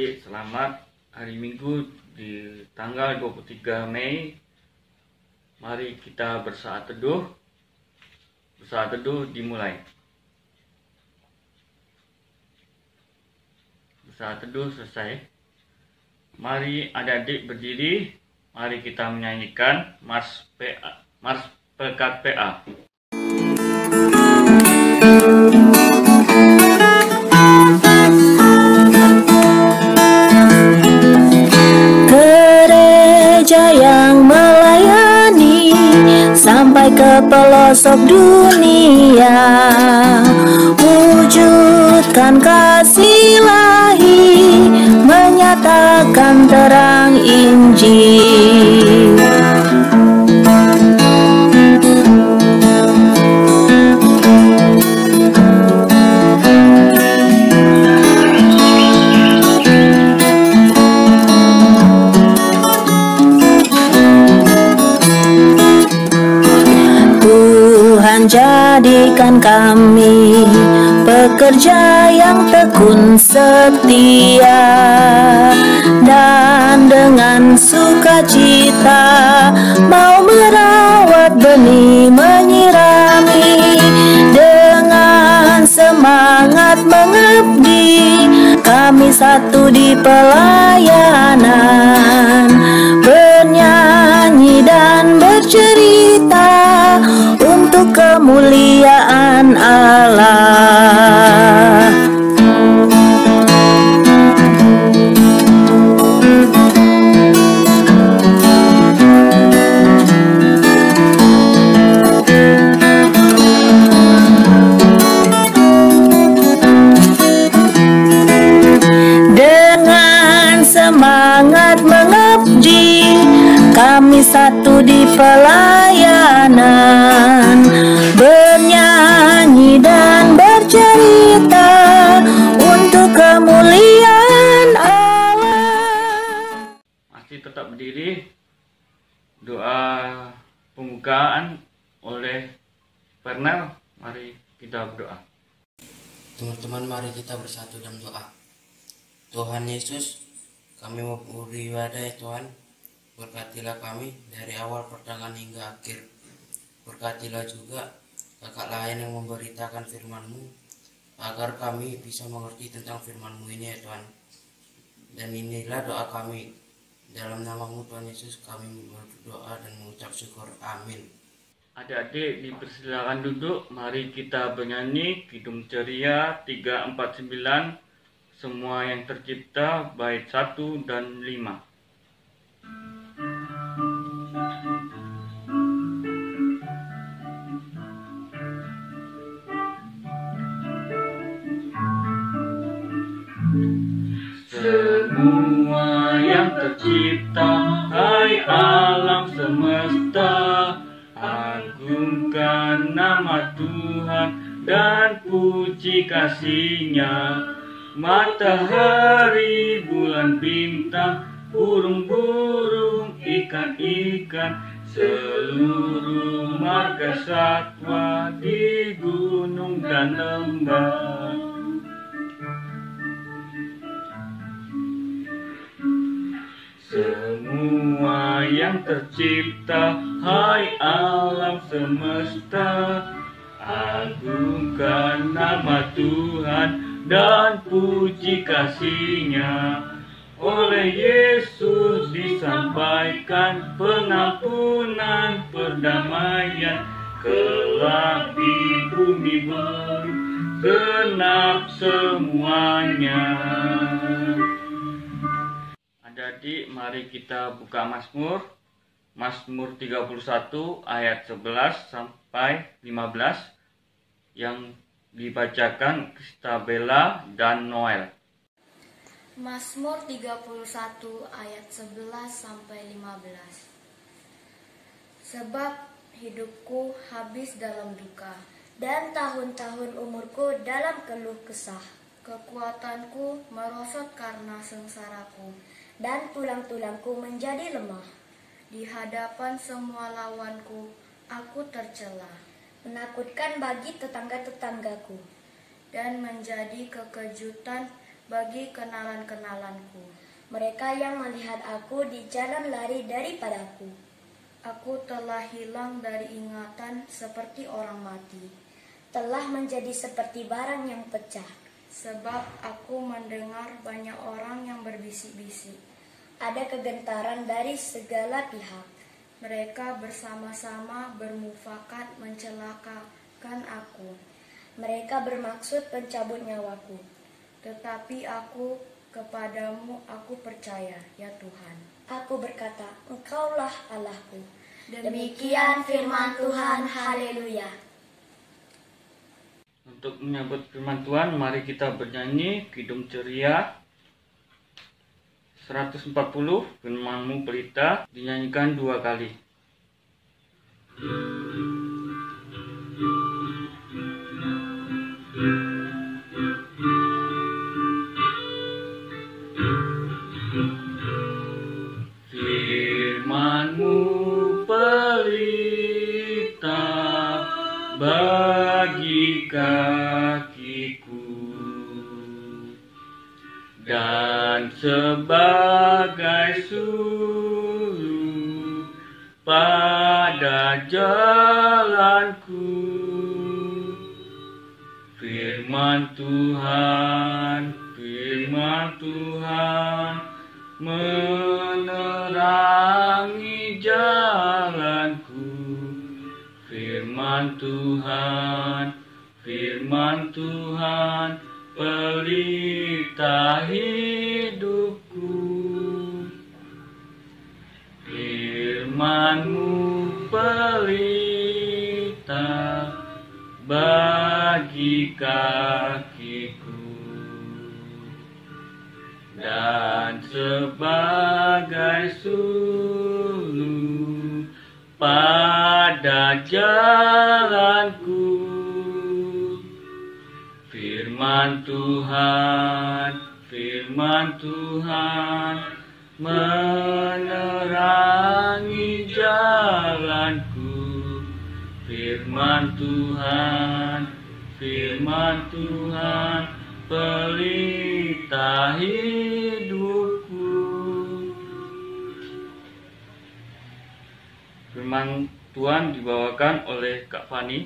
adik-adik, selamat hari Minggu di tanggal 23 Mei. Mari kita bersaat teduh. Bersaat teduh dimulai. Bersaat teduh selesai. Mari adik-adik berdiri. Mari kita menyanyikan Mars Pekat PA. Yang melayani sampai ke pelosok dunia, wujudkan kasih ilahi, menyatakan terang Injil. Jadikan kami pekerja yang tekun setia, dan dengan sukacita mau merawat benih, menyirami, dengan semangat mengabdi. Kami satu di pelayanan, bernyanyi dan bercerita untuk kemuliaan Allah. Dengan semangat mengabdi, kami satu di pelayanan, bernyanyi dan bercerita untuk kemuliaan Allah. Masih tetap berdiri. Doa pembukaan oleh Fernel. Mari kita berdoa. Teman-teman, mari kita bersatu dalam doa. Tuhan Yesus, kami mau beribadah ya Tuhan. Berkatilah kami dari awal pertengahan hingga akhir. Berkatilah juga kakak lain yang memberitakan firman-Mu, agar kami bisa mengerti tentang firman-Mu ini ya Tuhan. Dan inilah doa kami. Dalam nama-Mu Tuhan Yesus kami berdoa dan mengucap syukur. Amin. Adik-adik dipersilakan duduk. Mari kita bernyanyi Kidung Ceria 349. Semua yang tercipta, bait 1 dan 5. Semua yang tercipta, hai alam semesta, agungkan nama Tuhan dan puji kasih-Nya. Matahari, bulan, bintang, burung-burung, ikan-ikan, seluruh marga satwa di gunung dan lembah. Semua yang tercipta, hai alam semesta, agungkan nama Tuhan dan puji kasih-Nya. Oleh Yesus disampaikan pengampunan, perdamaian, kelak di bumi genap semuanya. Adik-adik, mari kita buka Mazmur. Mazmur 31 ayat 11 sampai 15 yang dibacakan Kristabella dan Noel. Mazmur 31 ayat 11 sampai 15. Sebab hidupku habis dalam duka, dan tahun-tahun umurku dalam keluh kesah. Kekuatanku merosot karena sengsaraku, dan tulang-tulangku menjadi lemah. Di hadapan semua lawanku, aku tercela, menakutkan bagi tetangga-tetanggaku, dan menjadi kekejutan bagi kenalan-kenalanku. Mereka yang melihat aku di jalan lari daripadaku. Aku telah hilang dari ingatan seperti orang mati, telah menjadi seperti barang yang pecah, sebab aku mendengar banyak orang yang berbisik-bisik. Ada kegentaran dari segala pihak. Mereka bersama-sama bermufakat mencelakakan aku. Mereka bermaksud pencabut nyawaku. Tetapi aku kepadamu aku percaya, ya Tuhan. Aku berkata, Engkaulah Allahku. Demikian firman Tuhan, haleluya. Untuk menyambut firman Tuhan, mari kita bernyanyi Kidung Ceria 140, Firman-Mu Pelita, dinyanyikan 2 kali. Firman-Mu pelita bagi kakiku dan sebagai suluh pada jalanku. Firman Tuhan menerangi jalanku. Firman Tuhan pelita hidupku. Firman-Mu pelita bagi kakiku dan sebagai suluh pada jalanku. Firman Tuhan menerangi jalanku. Firman Tuhan pelita hidupku. Firman Tuhan dibawakan oleh Kak Fani.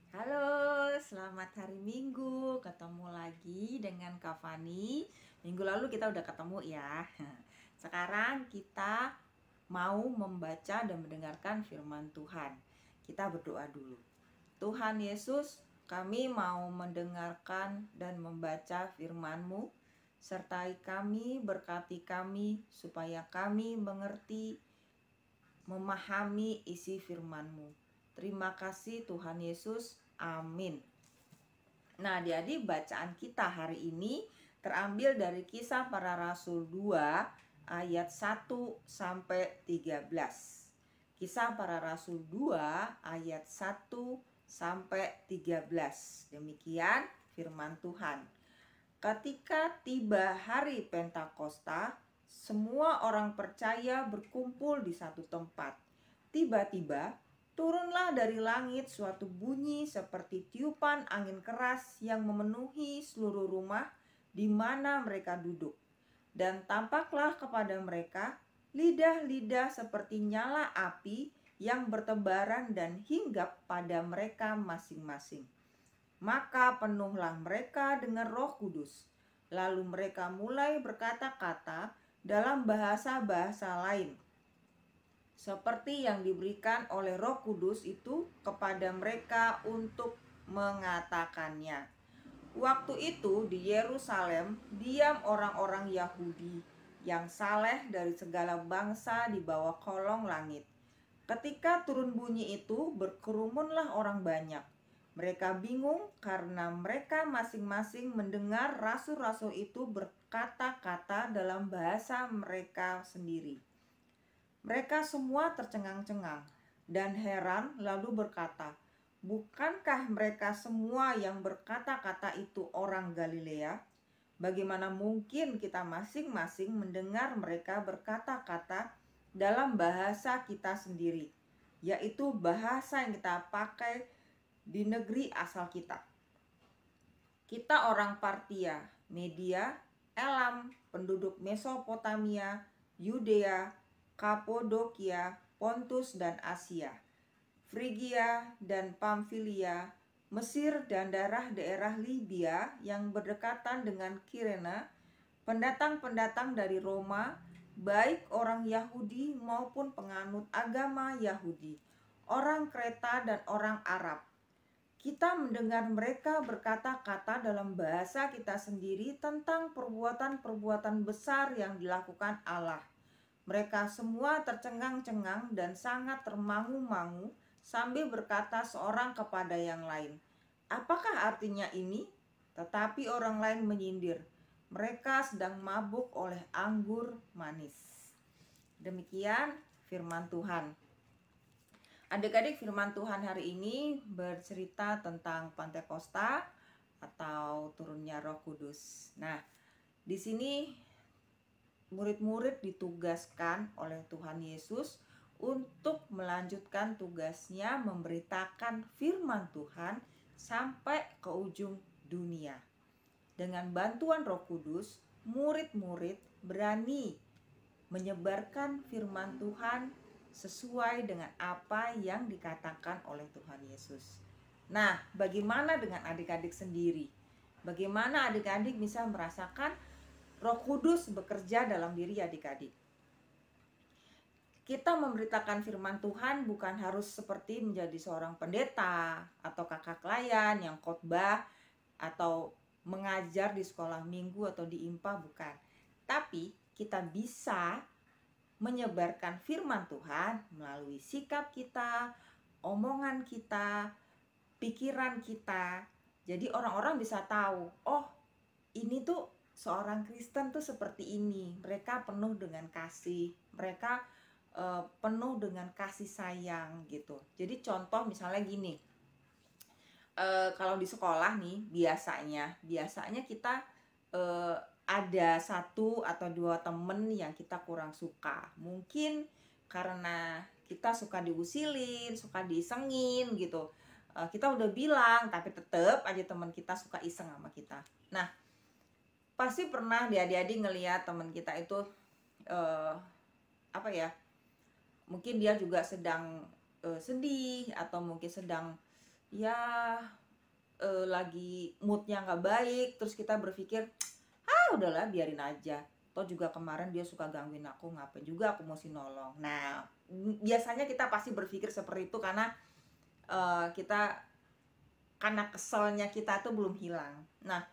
Halo, selamat hari Minggu. Ketemu lagi dengan Kak Fani. Minggu lalu kita udah ketemu ya. Sekarang kita mau membaca dan mendengarkan firman Tuhan. Kita berdoa dulu. Tuhan Yesus, kami mau mendengarkan dan membaca firman-Mu. Sertai kami, berkati kami, supaya kami mengerti, memahami isi firman-Mu. Terima kasih Tuhan Yesus. Amin. Nah, jadi bacaan kita hari ini terambil dari Kisah Para Rasul 2 ayat 1 sampai 13. Kisah Para Rasul 2 ayat 1 sampai 13. Demikian firman Tuhan. Ketika tiba hari Pentakosta, semua orang percaya berkumpul di satu tempat. Tiba-tiba turunlah dari langit suatu bunyi seperti tiupan angin keras yang memenuhi seluruh rumah di mana mereka duduk. Dan tampaklah kepada mereka lidah-lidah seperti nyala api yang bertebaran dan hinggap pada mereka masing-masing. Maka penuhlah mereka dengan Roh Kudus. Lalu mereka mulai berkata-kata dalam bahasa-bahasa lain, seperti yang diberikan oleh Roh Kudus itu kepada mereka untuk mengatakannya. Waktu itu di Yerusalem diam orang-orang Yahudi yang saleh dari segala bangsa di bawah kolong langit. Ketika turun bunyi itu, berkerumunlah orang banyak. Mereka bingung karena mereka masing-masing mendengar rasul-rasul itu berkata-kata dalam bahasa mereka sendiri. Mereka semua tercengang-cengang dan heran lalu berkata, "Bukankah mereka semua yang berkata-kata itu orang Galilea? Bagaimana mungkin kita masing-masing mendengar mereka berkata-kata dalam bahasa kita sendiri, yaitu bahasa yang kita pakai di negeri asal kita? Kita orang Partia, Media, Elam, penduduk Mesopotamia, Yudea, Kapodokia, Pontus dan Asia, Frigia dan Pamfilia, Mesir dan daerah Libya yang berdekatan dengan Kirene, pendatang-pendatang dari Roma, baik orang Yahudi maupun penganut agama Yahudi, orang Kreta dan orang Arab. Kita mendengar mereka berkata-kata dalam bahasa kita sendiri tentang perbuatan-perbuatan besar yang dilakukan Allah. Mereka semua tercengang-cengang dan sangat termangu-mangu sambil berkata seorang kepada yang lain, "Apakah artinya ini?" Tetapi orang lain menyindir, "Mereka sedang mabuk oleh anggur manis." Demikian firman Tuhan. Adik-adik, firman Tuhan hari ini bercerita tentang Pantekosta atau turunnya Roh Kudus. Nah, di sini murid-murid ditugaskan oleh Tuhan Yesus untuk melanjutkan tugasnya memberitakan firman Tuhan sampai ke ujung dunia. Dengan bantuan Roh Kudus, murid-murid berani menyebarkan firman Tuhan sesuai dengan apa yang dikatakan oleh Tuhan Yesus. Nah, bagaimana dengan adik-adik sendiri? Bagaimana adik-adik bisa merasakan Roh Kudus bekerja dalam diri adik-adik? Kita memberitakan firman Tuhan bukan harus seperti menjadi seorang pendeta atau kakak layan yang khotbah atau mengajar di sekolah minggu atau di IMPA, bukan. Tapi kita bisa menyebarkan firman Tuhan melalui sikap kita, omongan kita, pikiran kita. Jadi orang-orang bisa tahu, oh ini tuh seorang Kristen tuh seperti ini. Mereka penuh dengan kasih, mereka penuh dengan kasih sayang gitu. Jadi contoh misalnya gini, kalau di sekolah nih biasanya kita ada 1 atau 2 temen yang kita kurang suka. Mungkin karena kita suka diusilin, suka diisengin gitu. Kita udah bilang tapi tetep aja teman kita suka iseng sama kita. Nah, pasti pernah adik-adik ngelihat teman kita itu mungkin dia juga sedang sedih atau mungkin sedang lagi moodnya nggak baik. Terus kita berpikir, udahlah biarin aja, toh juga kemarin dia suka gangguin aku, ngapain juga aku mesti nolong. Nah, biasanya kita pasti berpikir seperti itu karena karena keselnya kita tuh belum hilang. Nah,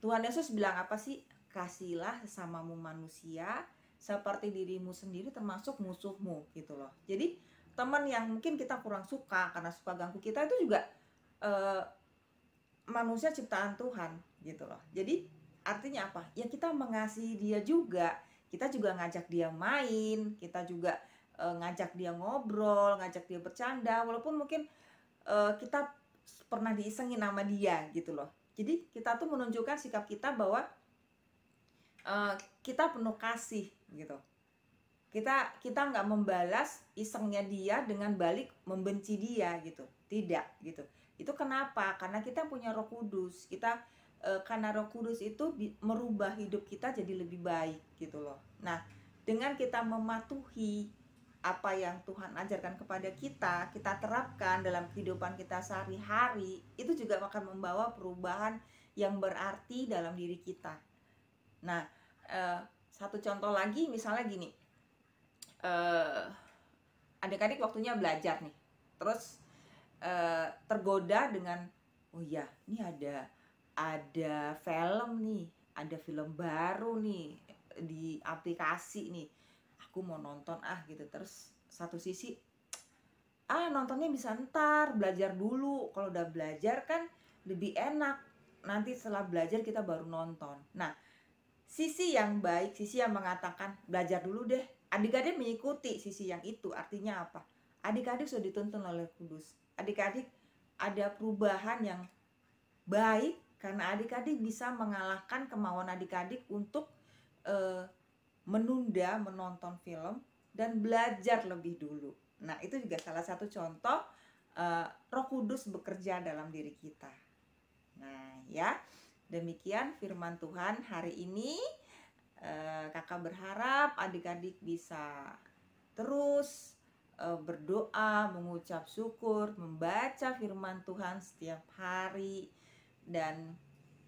Tuhan Yesus bilang apa sih? Kasihilah sesamamu manusia seperti dirimu sendiri, termasuk musuhmu gitu loh. Jadi teman yang mungkin kita kurang suka karena suka ganggu kita itu juga manusia ciptaan Tuhan gitu loh. Jadi artinya apa? Ya kita mengasihi dia juga. Kita juga ngajak dia main, kita juga ngajak dia ngobrol, ngajak dia bercanda, walaupun mungkin kita pernah diisengin sama dia gitu loh. Jadi kita tuh menunjukkan sikap kita bahwa kita penuh kasih gitu. Kita nggak membalas isengnya dia dengan balik membenci dia gitu. Tidak gitu. Itu kenapa? Karena kita punya Roh Kudus. Karena Roh Kudus itu merubah hidup kita jadi lebih baik gitu loh. Nah, dengan kita mematuhi apa yang Tuhan ajarkan kepada kita, kita terapkan dalam kehidupan kita sehari-hari, itu juga akan membawa perubahan yang berarti dalam diri kita. Nah, satu contoh lagi misalnya gini, adik-adik waktunya belajar nih, terus tergoda dengan, oh ya, ini ada film nih, ada film baru nih di aplikasi nih, aku mau nonton gitu. Terus satu sisi, nontonnya bisa ntar, belajar dulu. Kalau udah belajar kan lebih enak, nanti setelah belajar kita baru nonton. Nah, sisi yang baik, sisi yang mengatakan belajar dulu deh, adik-adik mengikuti sisi yang itu. Artinya apa? Adik-adik sudah dituntun oleh Kudus. Adik-adik ada perubahan yang baik karena adik-adik bisa mengalahkan kemauan adik-adik untuk menunda menonton film dan belajar lebih dulu. Nah, itu juga salah satu contoh Roh Kudus bekerja dalam diri kita. Nah, ya. Demikian firman Tuhan hari ini. Kakak berharap adik-adik bisa terus berdoa, mengucap syukur, membaca firman Tuhan setiap hari, dan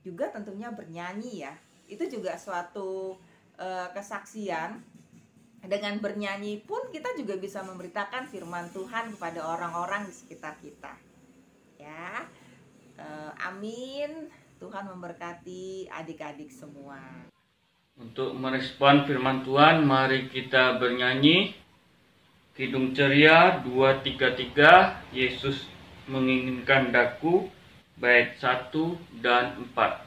juga tentunya bernyanyi ya. Itu juga suatu kesaksian. Dengan bernyanyi pun kita juga bisa memberitakan firman Tuhan kepada orang-orang di sekitar kita. Ya, amin. Tuhan memberkati adik-adik semua. Untuk merespon firman Tuhan, mari kita bernyanyi Kidung Ceria 233, Yesus menginginkan daku, bait 1 dan 4.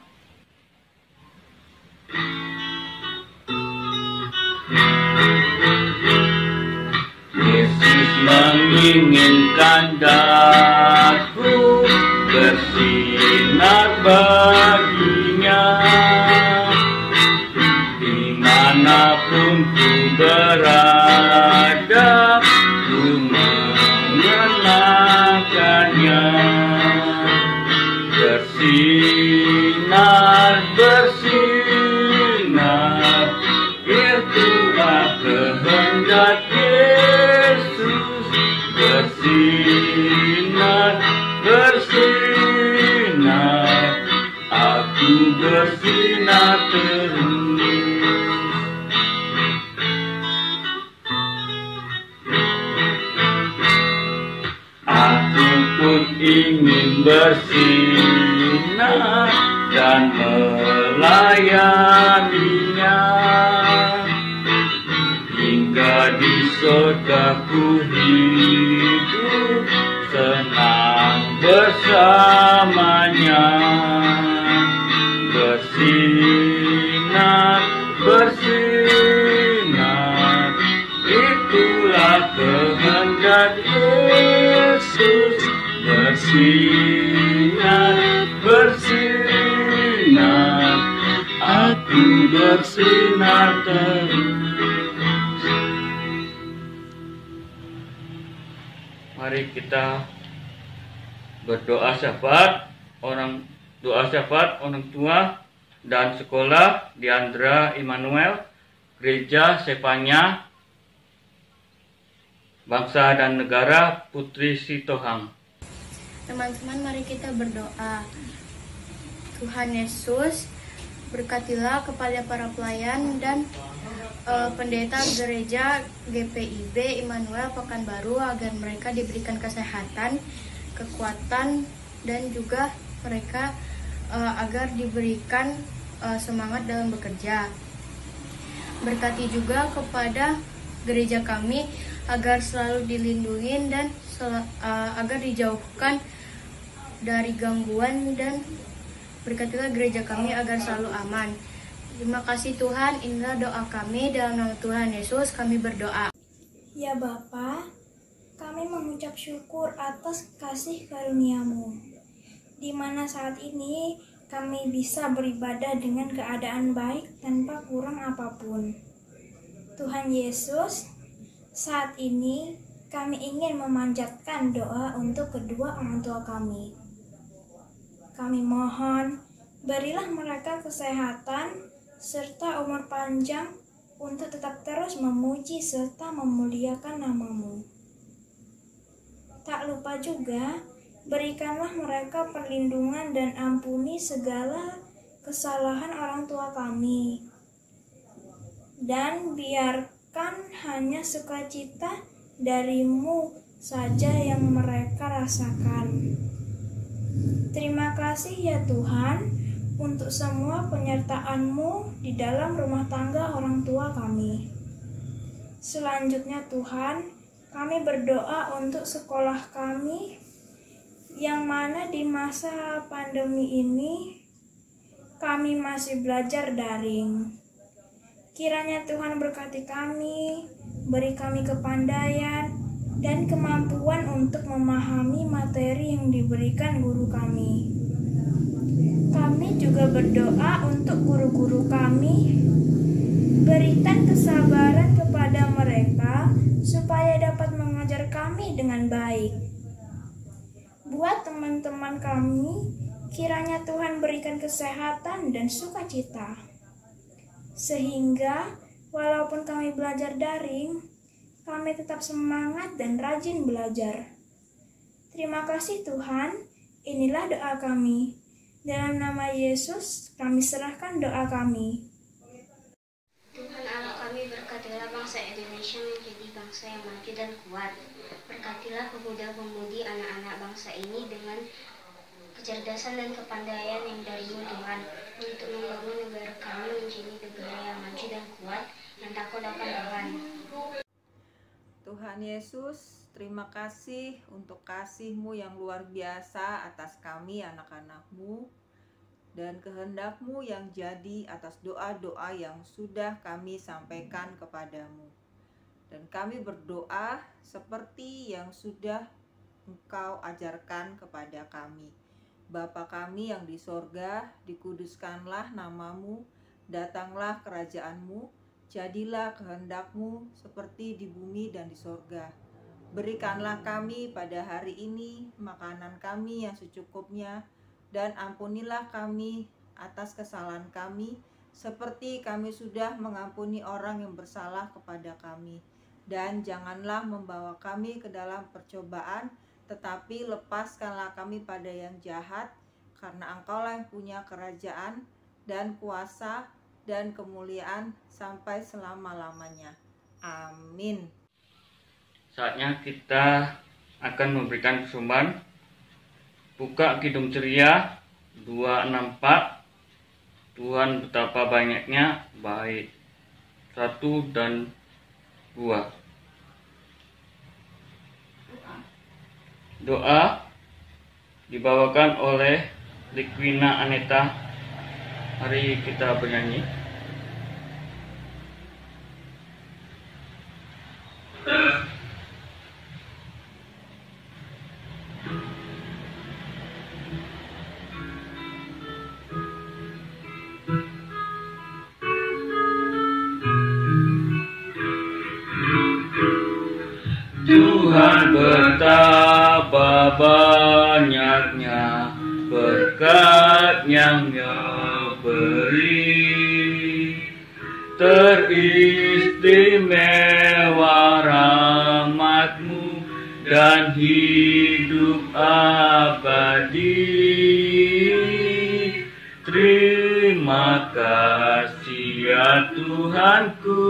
Yesus menginginkan daku, bersinar baginya. Dimanapun ku berada, ku mengenakannya. Bersinar, bersinar, itulah kehendak Yesus. Bersinar, bersinar, aku bersinar terus. Aku pun ingin bersinar dan melayaninya, hingga di surgaku hidup senang bersamanya. Bersinar, bersinar, itulah kehendak Yesus. Bersinar, bersinar, aku bersinar terus. Mari kita berdoa syafaat orang tua dan sekolah Diandra Immanuel, Gereja Sepanya, Bangsa dan Negara Putri Sitohang. Teman-teman, mari kita berdoa. Tuhan Yesus, berkatilah kepada para pelayan dan pendeta gereja GPIB Immanuel Pekanbaru, agar mereka diberikan kesehatan, kekuatan, dan juga mereka agar diberikan semangat dalam bekerja. Berkati juga kepada gereja kami agar selalu dilindungi dan agar dijauhkan dari gangguan, dan berkatilah gereja kami agar selalu aman. Terima kasih Tuhan, inilah doa kami, dalam nama Tuhan Yesus kami berdoa. Ya Bapa, kami mengucap syukur atas kasih karunia-Mu, di mana saat ini kami bisa beribadah dengan keadaan baik tanpa kurang apapun. Tuhan Yesus, saat ini kami ingin memanjatkan doa untuk kedua orang tua kami. Kami mohon, berilah mereka kesehatan serta umur panjang untuk tetap terus memuji serta memuliakan nama-Mu. Tak lupa juga, berikanlah mereka perlindungan dan ampuni segala kesalahan orang tua kami. Dan biarkan hanya sukacita dari-Mu saja yang mereka rasakan. Terima kasih ya Tuhan untuk semua penyertaan-Mu di dalam rumah tangga orang tua kami. Selanjutnya Tuhan, kami berdoa untuk sekolah kami, yang mana di masa pandemi ini kami masih belajar daring. Kiranya Tuhan berkati kami, beri kami kepandaian dan kemampuan untuk memahami materi yang diberikan guru kami. Kami juga berdoa untuk guru-guru kami, berikan kesabaran kepada mereka supaya dapat mengajar kami dengan baik. Buat teman-teman kami Kiranya Tuhan berikan kesehatan dan sukacita, sehingga walaupun kami belajar daring, kami tetap semangat dan rajin belajar. Terima kasih Tuhan, inilah doa kami. Dalam nama Yesus, kami serahkan doa kami. Tuhan Allah kami, berkatilah bangsa Indonesia menjadi bangsa yang maju dan kuat. Berkatilah pemuda-pemudi anak-anak bangsa ini dengan kecerdasan dan kepandaian yang dari-Mu Tuhan, untuk membangun negara kami menjadi negara yang maju dan kuat, yang takut akan Tuhan. Tuhan Yesus, terima kasih untuk kasih-Mu yang luar biasa atas kami anak-anak-Mu, dan kehendak-Mu yang jadi atas doa-doa yang sudah kami sampaikan kepadamu. Dan kami berdoa seperti yang sudah Engkau ajarkan kepada kami. Bapa kami yang di sorga, dikuduskanlah nama-Mu, datanglah kerajaan-Mu, jadilah kehendak-Mu seperti di bumi dan di sorga. Berikanlah kami pada hari ini makanan kami yang secukupnya, dan ampunilah kami atas kesalahan kami, seperti kami sudah mengampuni orang yang bersalah kepada kami. Dan janganlah membawa kami ke dalam percobaan, tetapi lepaskanlah kami pada yang jahat, karena Engkaulah yang punya kerajaan dan kuasa dan kemuliaan sampai selama-lamanya. Amin. Saatnya kita akan memberikan persembahan. Buka Kidung Ceria 264. Tuhan betapa banyaknya baik. 1 dan 2. Doa dibawakan oleh Likwina Aneta. Mari kita bernyanyi. Tuhan betapa banyaknya berkat yang Dia beri, teristimewa rahmat-Mu dan hidup abadi. Terima kasih ya Tuhanku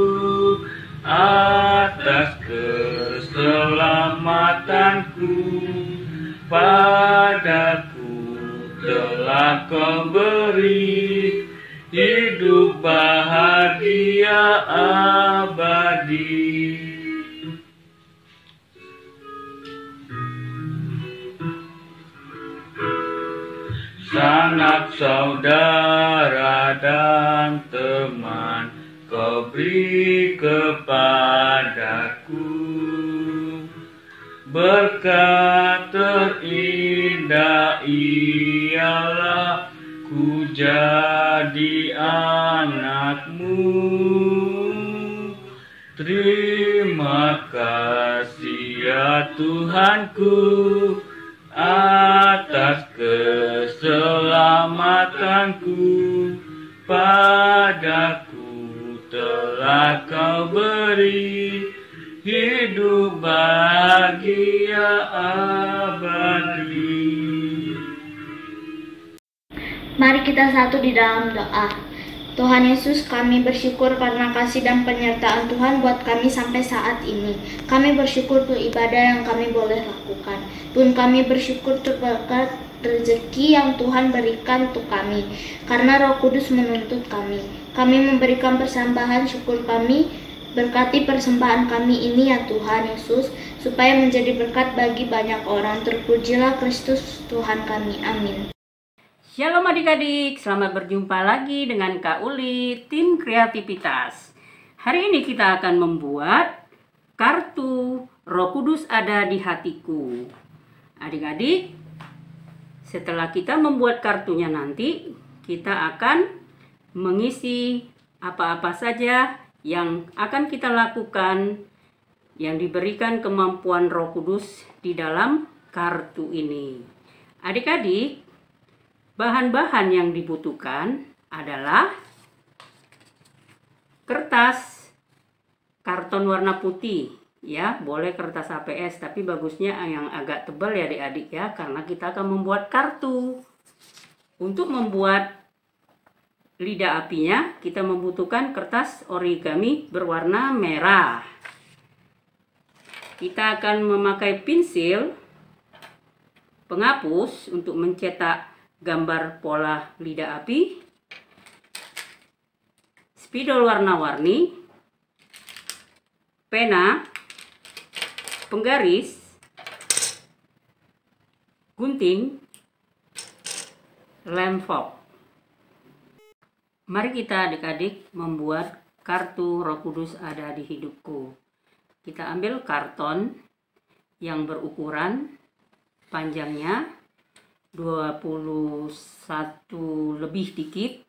atas keselamatanku, padaku telah Kau beri hidup bahagia abadi. Sanak saudara dan teman Kau beri kepadaku, berkat terindah ialah ku jadi anak-Mu. Terima kasih ya Tuhanku atas keselamatanku, padaku telah Kau beri hidup bahagia abadi. Mari kita satu di dalam doa. Tuhan Yesus, kami bersyukur karena kasih dan penyertaan Tuhan buat kami sampai saat ini. Kami bersyukur untuk ibadah yang kami boleh lakukan. Tuhan, kami bersyukur untuk berkat rezeki yang Tuhan berikan untuk kami, karena Roh Kudus menuntut kami. Kami memberikan persembahan syukur kami, berkati persembahan kami ini ya Tuhan Yesus, supaya menjadi berkat bagi banyak orang. Terpujilah Kristus Tuhan kami. Amin. Shalom adik-adik, selamat berjumpa lagi dengan Kak Uli, tim kreativitas. Hari ini kita akan membuat kartu Roh Kudus ada di hatiku. Adik-adik, setelah kita membuat kartunya nanti, kita akan mengisi apa-apa saja yang akan kita lakukan yang diberikan kemampuan Roh Kudus di dalam kartu ini. Adik-adik, Bahan-bahan yang dibutuhkan adalah kertas, karton warna putih, ya, boleh kertas HPS, tapi bagusnya yang agak tebal ya adik-adik ya, karena kita akan membuat kartu. Untuk membuat lidah apinya, kita membutuhkan kertas origami berwarna merah. Kita akan memakai pensil penghapus untuk mencetak gambar pola lidah api, spidol warna-warni, pena, penggaris, gunting, lem fob. Mari kita adik-adik membuat kartu Roh Kudus ada di hidupku. Kita ambil karton yang berukuran panjangnya 21 lebih dikit,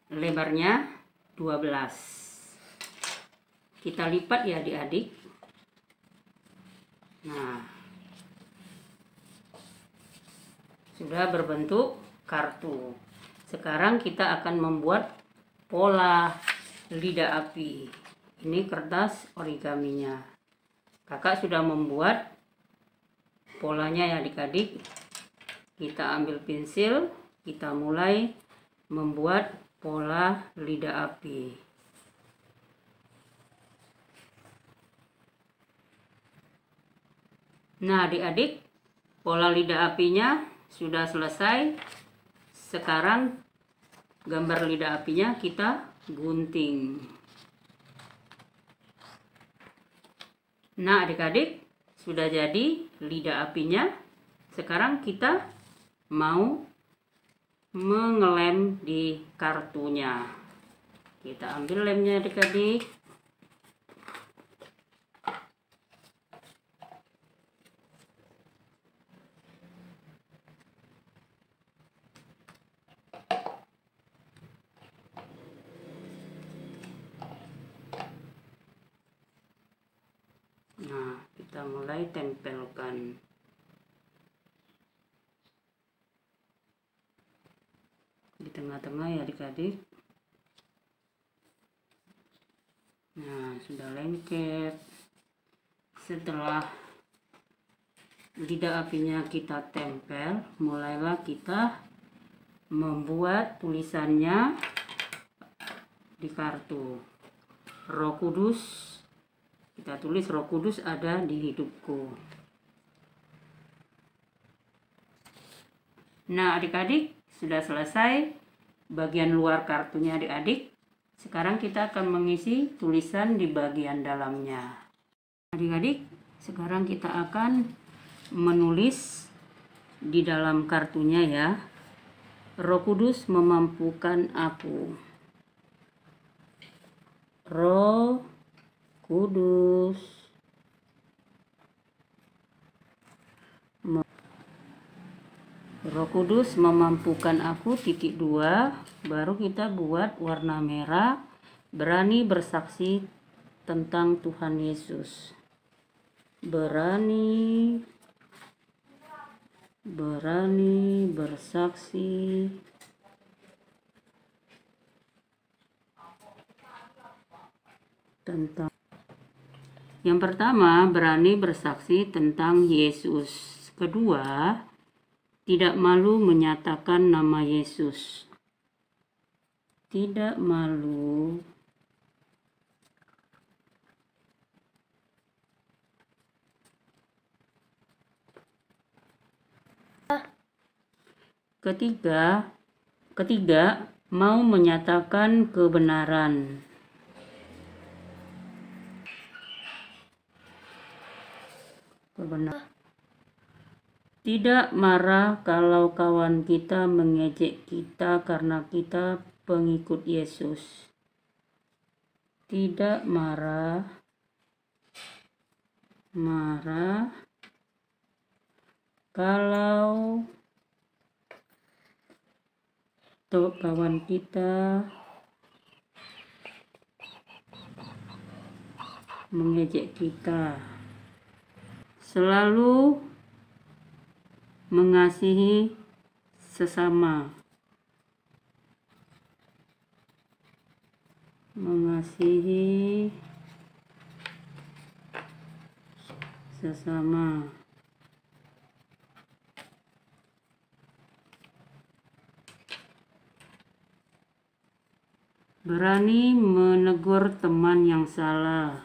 lebarnya 12. Kita lipat ya adik-adik. Nah, sudah berbentuk kartu. Sekarang kita akan membuat pola lidah api. Ini kertas origaminya. Kakak sudah membuat polanya ya adik-adik. Kita ambil pensil, kita mulai membuat pola lidah api. Nah adik-adik, pola lidah apinya sudah selesai. Sekarang gambar lidah apinya kita gunting. Nah adik-adik, sudah jadi lidah apinya. Sekarang kita mau mengelem di kartunya. Kita ambil lemnya adik-adik. Nah, kita mulai tempelkan. Di tengah-tengah ya adik-adik. Nah, sudah lengket. Setelah lidah apinya kita tempel, mulailah kita membuat tulisannya di kartu. Roh Kudus, kita tulis Roh Kudus ada di hidupku. Nah adik-adik, sudah selesai bagian luar kartunya adik-adik. Sekarang kita akan mengisi tulisan di bagian dalamnya. Adik-adik, sekarang kita akan menulis di dalam kartunya ya. Roh Kudus memampukan aku. Roh Kudus Roh Kudus memampukan aku, titik 2, baru kita buat warna merah, berani bersaksi tentang Tuhan Yesus. Berani bersaksi tentang. Yang pertama, berani bersaksi tentang Yesus. Kedua, tidak malu menyatakan nama Yesus. Tidak malu Ketiga, mau menyatakan kebenaran. Tidak marah kalau kawan kita mengejek kita karena kita pengikut Yesus. Tidak marah kalau kawan kita mengejek kita. Selalu mengasihi sesama. Mengasihi sesama. Berani menegur teman yang salah.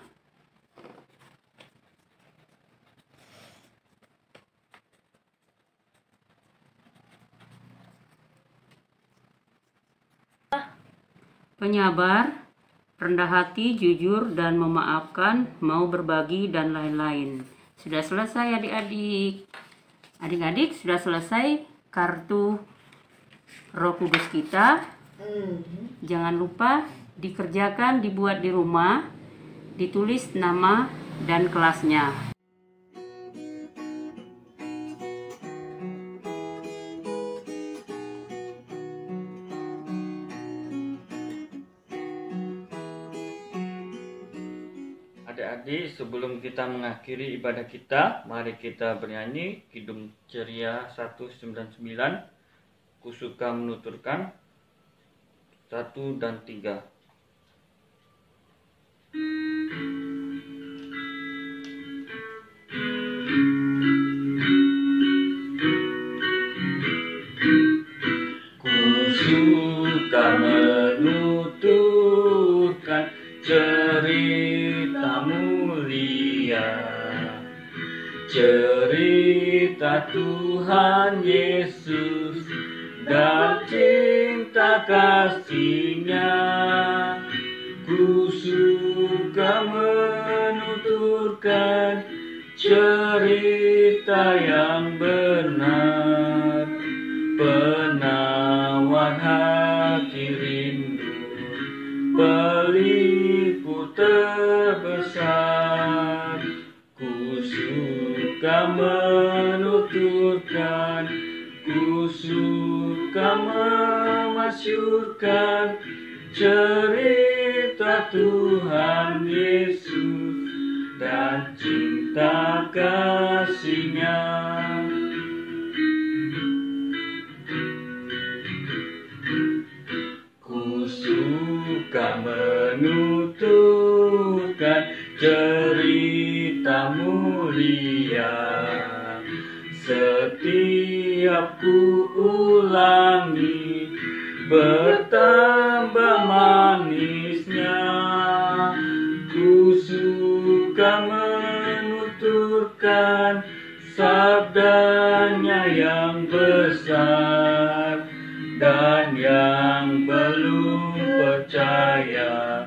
Penyabar, rendah hati, jujur, dan memaafkan, mau berbagi, dan lain-lain. Sudah selesai adik-adik. Adik-adik sudah selesai kartu Roh Kudus kita. Jangan lupa dikerjakan, dibuat di rumah, ditulis nama dan kelasnya. Adik-adik, sebelum kita mengakhiri ibadah kita, mari kita bernyanyi Kidung Ceria 199, Kusuka Menuturkan 1 dan 3. Kusuka menuturkan cerita mulia, cerita Tuhan Yesus dan cinta kasih-Nya. Ku suka menuturkan cerita yang benar, penawar hati rindu, pelipur terbesar. Ku suka menuturkan, ku suka memasyurkan cerita Tuhan Yesus dan cinta kasih-Nya. Ku suka menuturkan cerita mulia, setiap ku ulangi bertambah manisnya. Ku suka menuturkan sabdanya yang besar, dan yang belum percaya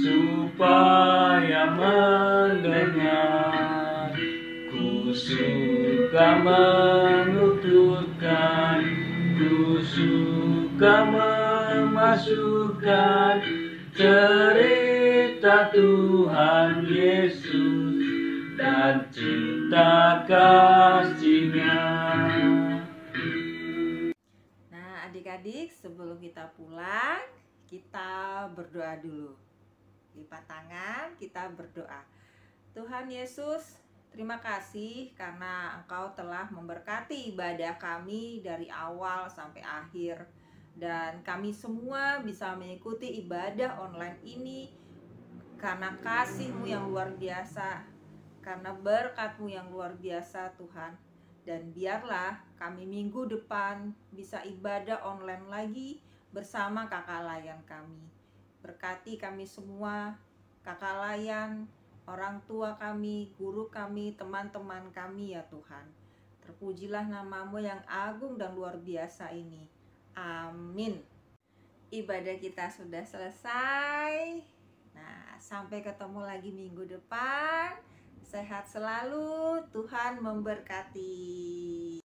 supaya mendengar. Ku suka menuturkan, ku suka memasukkan cerita Tuhan Yesus dan cinta kasih-Nya. Nah, adik-adik, sebelum kita pulang, kita berdoa dulu. Lipat tangan, kita berdoa. Tuhan Yesus, terima kasih karena Engkau telah memberkati ibadah kami dari awal sampai akhir. Dan kami semua bisa mengikuti ibadah online ini karena kasih-Mu yang luar biasa, karena berkat-Mu yang luar biasa Tuhan. Dan biarlah kami minggu depan bisa ibadah online lagi bersama kakak layan kami. Berkati kami semua, kakak layan, orang tua kami, guru kami, teman-teman kami ya Tuhan. Terpujilah nama-Mu yang agung dan luar biasa ini. Amin. Ibadah kita sudah selesai. Nah, sampai ketemu lagi minggu depan. Sehat selalu, Tuhan memberkati.